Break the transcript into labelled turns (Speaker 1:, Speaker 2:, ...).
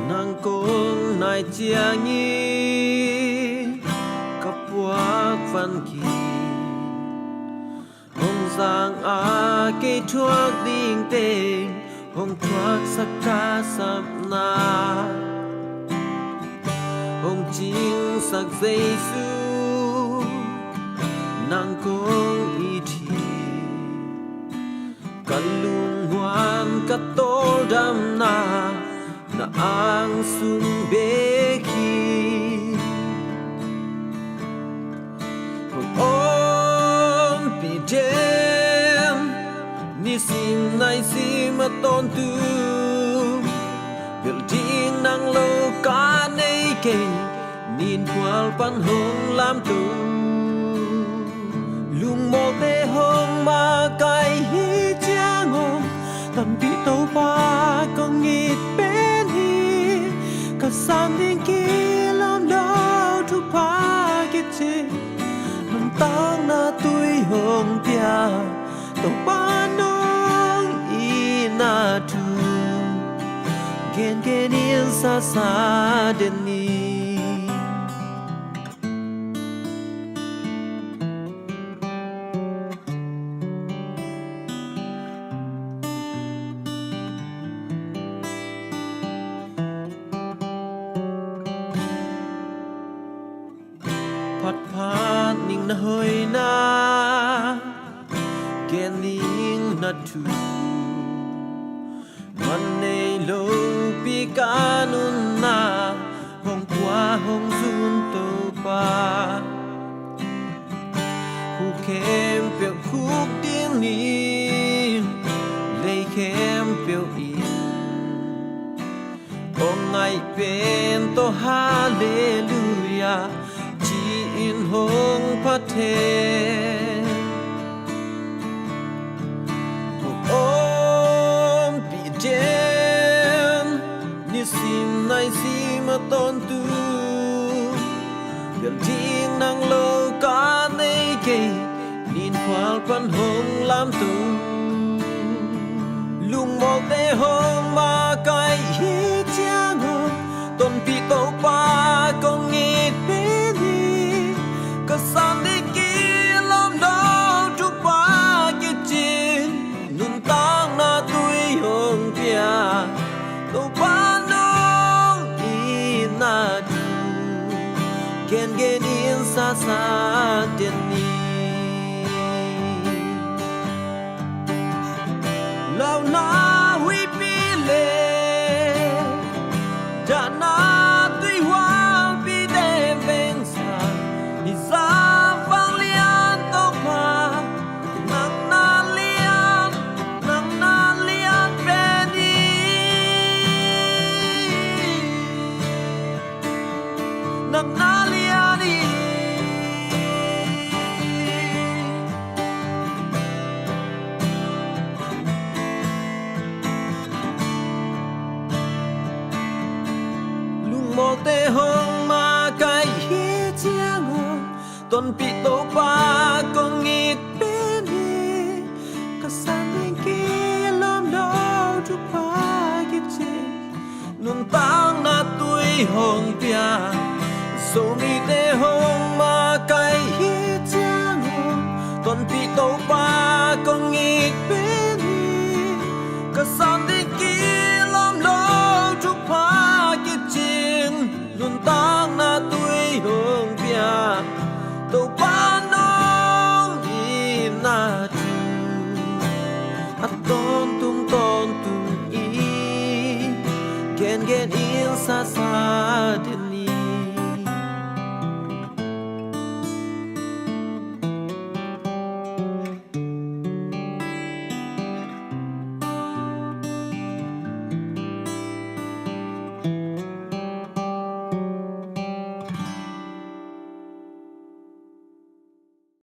Speaker 1: nàng công nai chia nhi cấp quát văn kỳ hồng giang a cây thuốc đinh tên hồng thuốc sắc ca sập na hồng chính sắc dây su nàng công y thi cả lung hoan cả tô đam na na ang sung beki ôm pi dem ni sim nai sim ton tu bil ding nang lo ka nei ke nin kwal pan hong lam tu lung mo te hong ma kai hi chang om tam pi to pa kong ngit bên hi cả san đến kia làm đau thu pa cái chi nằm tang na tuổi hồng tia to pa nong i na tu gen gen in sa sa den niพัดพานิ่งนะเฮยนาแกนิ่งนะทูมันในโลปีกานุนนาห้องกว่าห้องซุนโตปาหูเข้มเปียวคุกดิ้งนี้เลยเข้มเปียวอินองไงเป็นโตฮาเลลูยาin hong pate om pi dem ni sim nai sim ton tu bil ding nang lo ka nei ke nin kwal pan hong lam tu lung mo te hong ma kai hi chang hong ton pi to pa kong ngit pe san đi kia làm đau chúc ba cái chuyện nun tang na tuổi hồng pia tô ba nong i na tu gen gen in sa sa tiền ni lao na huy pi le da na tuổi hoa pi de ven sa za vang lian to pa nang na lian beni nang na liani lung mo te hong ma kai hi chiang ton pi to pa kong ngit bên hi cả san đến kia làm đau thu pa cái chi nun tang na tuổi hồng pia so mi te hong ma kai hi chang ton pi to pa kong ngit bên hi cả san đến kia làm đau thu pa cái chi nun tang na tuổi hồng pia tô ba nong i na tu a ton tung i gen gen in sa sa